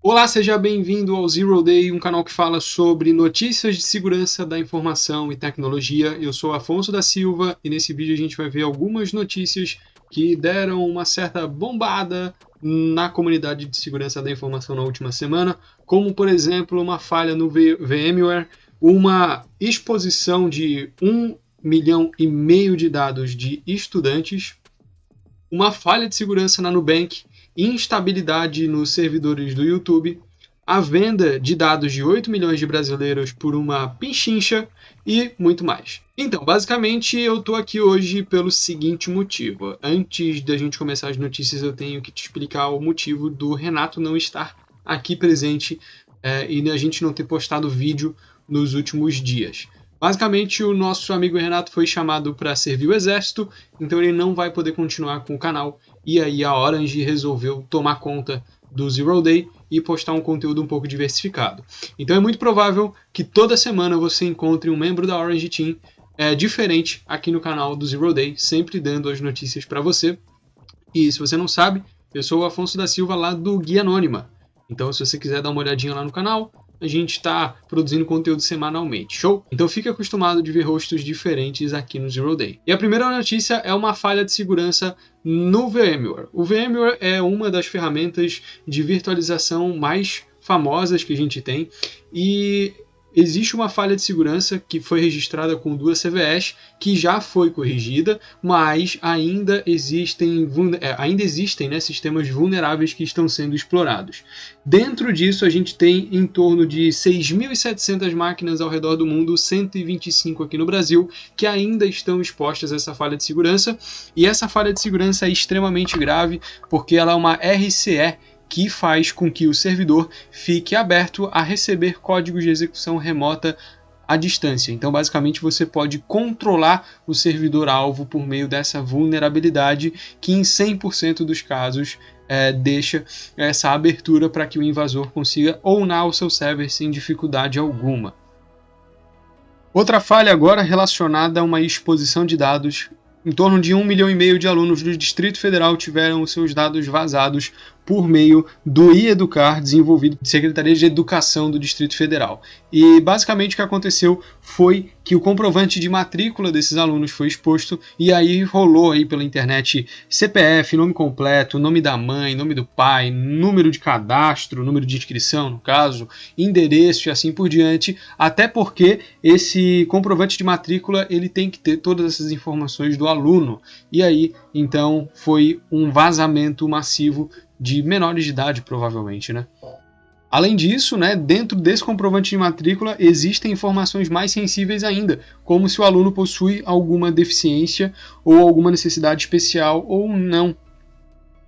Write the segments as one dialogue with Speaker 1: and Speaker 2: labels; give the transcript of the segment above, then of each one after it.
Speaker 1: Olá, seja bem-vindo ao Zero Day, um canal que fala sobre notícias de segurança da informação e tecnologia. Eu sou Afonso da Silva e nesse vídeo a gente vai ver algumas notícias que deram uma certa bombada na comunidade de segurança da informação na última semana, como por exemplo uma falha no VMware, uma exposição de 1,5 milhão de dados de estudantes, uma falha de segurança na Nubank, instabilidade nos servidores do YouTube, a venda de dados de 8 milhões de brasileiros por uma pinchincha e muito mais. Então, basicamente, eu tô aqui hoje pelo seguinte motivo. Antes da gente começar as notícias, eu tenho que te explicar o motivo do Renato não estar aqui presente e a gente não ter postado vídeo nos últimos dias. Basicamente, o nosso amigo Renato foi chamado para servir o exército, então ele não vai poder continuar com o canal. E aí a Orange resolveu tomar conta do Zero Day e postar um conteúdo um pouco diversificado. Então é muito provável que toda semana você encontre um membro da Orange Team diferente aqui no canal do Zero Day, sempre dando as notícias para você. E se você não sabe, eu sou o Afonso da Silva lá do Guia Anônima. Então se você quiser dar uma olhadinha lá no canal, a gente está produzindo conteúdo semanalmente, show? Então fique acostumado de ver rostos diferentes aqui no Zero Day. E a primeira notícia é uma falha de segurança no VMware. O VMware é uma das ferramentas de virtualização mais famosas que a gente tem e existe uma falha de segurança que foi registrada com 2 CVEs, que já foi corrigida, mas ainda existem sistemas vulneráveis que estão sendo explorados. Dentro disso, a gente tem em torno de 6.700 máquinas ao redor do mundo, 125 aqui no Brasil, que ainda estão expostas a essa falha de segurança. E essa falha de segurança é extremamente grave, porque ela é uma RCE, que faz com que o servidor fique aberto a receber códigos de execução remota à distância. Então, basicamente, você pode controlar o servidor-alvo por meio dessa vulnerabilidade, que em 100% dos casos deixa essa abertura para que o invasor consiga ownar o seu server sem dificuldade alguma. Outra falha agora relacionada a uma exposição de dados. Em torno de 1,5 milhão de alunos do Distrito Federal tiveram os seus dados vazados por meio do iEducar, desenvolvido pela Secretaria de Educação do Distrito Federal. E basicamente o que aconteceu foi que o comprovante de matrícula desses alunos foi exposto e aí rolou aí pela internet CPF, nome completo, nome da mãe, nome do pai, número de cadastro, número de inscrição no caso, endereço e assim por diante, até porque esse comprovante de matrícula ele tem que ter todas essas informações do aluno. E aí, então, foi um vazamento massivo de menores de idade, provavelmente, né? Além disso, né, dentro desse comprovante de matrícula existem informações mais sensíveis ainda, como se o aluno possui alguma deficiência ou alguma necessidade especial ou não.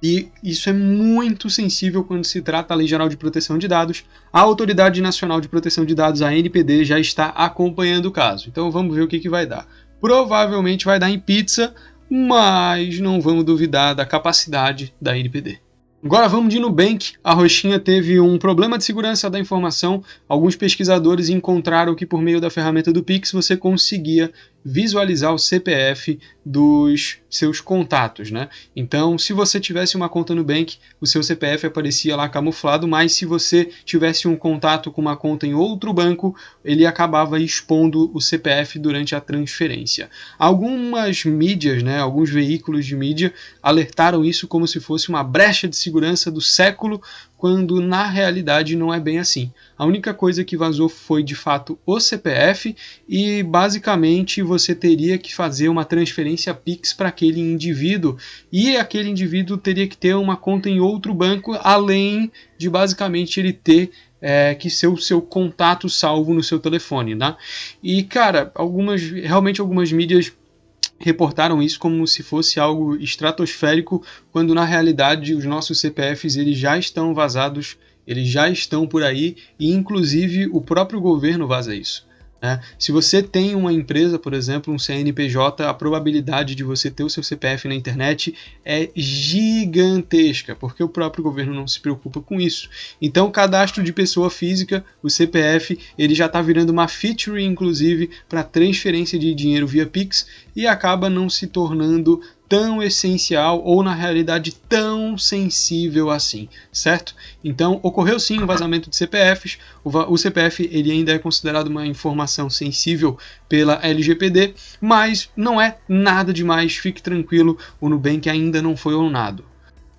Speaker 1: E isso é muito sensível quando se trata da Lei Geral de Proteção de Dados. A Autoridade Nacional de Proteção de Dados, a ANPD, já está acompanhando o caso. Então vamos ver o que vai dar. Provavelmente vai dar em pizza, mas não vamos duvidar da capacidade da ANPD. Agora vamos de Nubank. A roxinha teve um problema de segurança da informação. Alguns pesquisadores encontraram que por meio da ferramenta do Pix você conseguia visualizar o CPF dos seus contatos, né? Então, se você tivesse uma conta no Nubank, o seu CPF aparecia lá camuflado, mas se você tivesse um contato com uma conta em outro banco, ele acabava expondo o CPF durante a transferência. Algumas mídias, né, alguns veículos de mídia alertaram isso como se fosse uma brecha de segurança do século, quando na realidade não é bem assim. A única coisa que vazou foi de fato o CPF e basicamente você teria que fazer uma transferência Pix para aquele indivíduo e aquele indivíduo teria que ter uma conta em outro banco, além de basicamente ele ter que ser o seu contato salvo no seu telefone, né? E cara, realmente algumas mídias reportaram isso como se fosse algo estratosférico, quando na realidade os nossos CPFs eles já estão vazados, eles já estão por aí e inclusive o próprio governo vaza isso. Se você tem uma empresa, por exemplo, um CNPJ, a probabilidade de você ter o seu CPF na internet é gigantesca, porque o próprio governo não se preocupa com isso. Então, o cadastro de pessoa física, o CPF, ele já está virando uma feature, inclusive, para transferência de dinheiro via Pix e acaba não se tornando tão essencial ou na realidade tão sensível assim, certo? Então ocorreu sim um vazamento de CPFs, o CPF ele ainda é considerado uma informação sensível pela LGPD, mas não é nada demais, fique tranquilo, o Nubank ainda não foi ownado.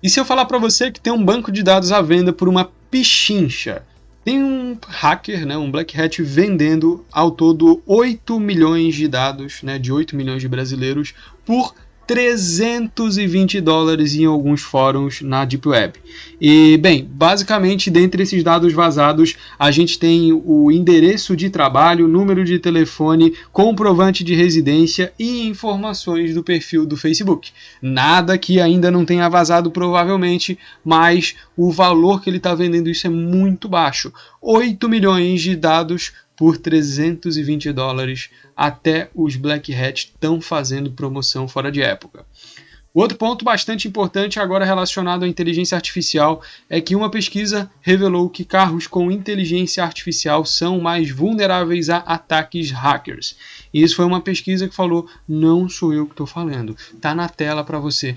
Speaker 1: E se eu falar para você que tem um banco de dados à venda por uma pichincha? Tem um hacker, né, um Black Hat, vendendo ao todo 8 milhões de dados, né, de 8 milhões de brasileiros, por $320 em alguns fóruns na Deep Web. E, bem, basicamente, dentre esses dados vazados, a gente tem o endereço de trabalho, número de telefone, comprovante de residência e informações do perfil do Facebook. Nada que ainda não tenha vazado, provavelmente, mas o valor que ele está vendendo isso é muito baixo. 8 milhões de dados por $320, até os Black Hat estão fazendo promoção fora de época. O outro ponto bastante importante agora relacionado à inteligência artificial é que uma pesquisa revelou que carros com inteligência artificial são mais vulneráveis a ataques hackers. E isso foi uma pesquisa que falou, não sou eu que estou falando, está na tela para você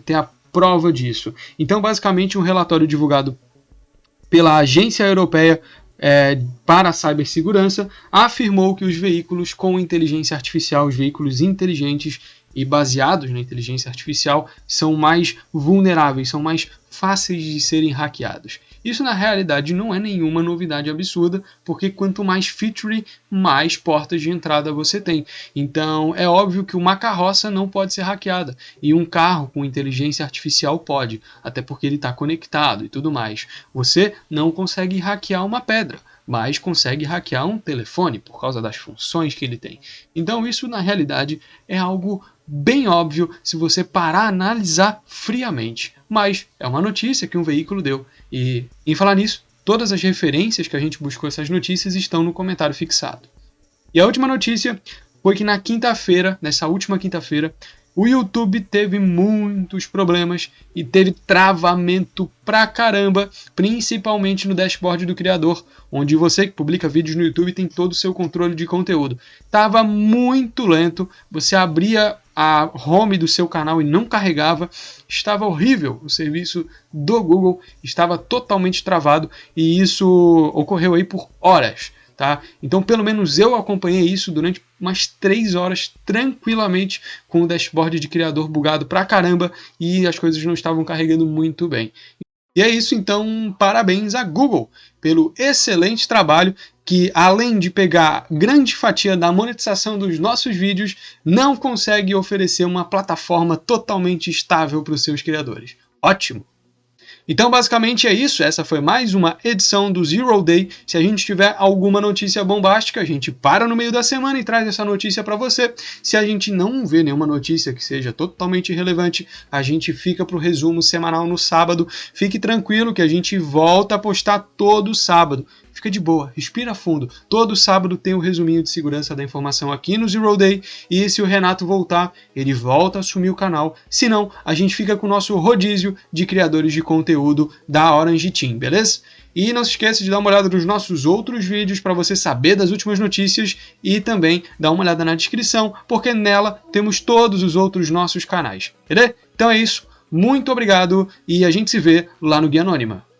Speaker 1: ter a prova disso. Então, basicamente, um relatório divulgado pela Agência Europeia para a cibersegurança, afirmou que os veículos com inteligência artificial, os veículos inteligentes e baseados na inteligência artificial, são mais vulneráveis, são mais fáceis de serem hackeados. Isso na realidade não é nenhuma novidade absurda, porque quanto mais feature, mais portas de entrada você tem. Então é óbvio que uma carroça não pode ser hackeada, e um carro com inteligência artificial pode, até porque ele está conectado e tudo mais. Você não consegue hackear uma pedra, mas consegue hackear um telefone por causa das funções que ele tem. Então isso na realidade é algo bem óbvio se você parar a analisar friamente, mas é uma notícia que um veículo deu. E em falar nisso, todas as referências que a gente buscou essas notícias estão no comentário fixado. E a última notícia foi que na quinta-feira, nessa última quinta-feira, o YouTube teve muitos problemas e teve travamento pra caramba, principalmente no dashboard do criador, onde você que publica vídeos no YouTube tem todo o seu controle de conteúdo. Tava muito lento, você abria a home do seu canal e não carregava, estava horrível, o serviço do Google estava totalmente travado e isso ocorreu aí por horas. Tá? Então, pelo menos eu acompanhei isso durante umas 3 horas tranquilamente com o dashboard de criador bugado pra caramba e as coisas não estavam carregando muito bem. E é isso, então, parabéns a Google pelo excelente trabalho que, além de pegar grande fatia da monetização dos nossos vídeos, não consegue oferecer uma plataforma totalmente estável para os seus criadores. Ótimo! Então, basicamente é isso. Essa foi mais uma edição do Zero Day. Se a gente tiver alguma notícia bombástica, a gente para no meio da semana e traz essa notícia para você. Se a gente não vê nenhuma notícia que seja totalmente irrelevante, a gente fica para o resumo semanal no sábado. Fique tranquilo que a gente volta a postar todo sábado. Fica de boa, respira fundo. Todo sábado tem o resuminho de segurança da informação aqui no Zero Day. E se o Renato voltar, ele volta a assumir o canal. Se não, a gente fica com o nosso rodízio de criadores de conteúdo da Orange Team, beleza? E não se esqueça de dar uma olhada nos nossos outros vídeos para você saber das últimas notícias e também dar uma olhada na descrição, porque nela temos todos os outros nossos canais, beleza? Então é isso, muito obrigado e a gente se vê lá no Guia Anônima.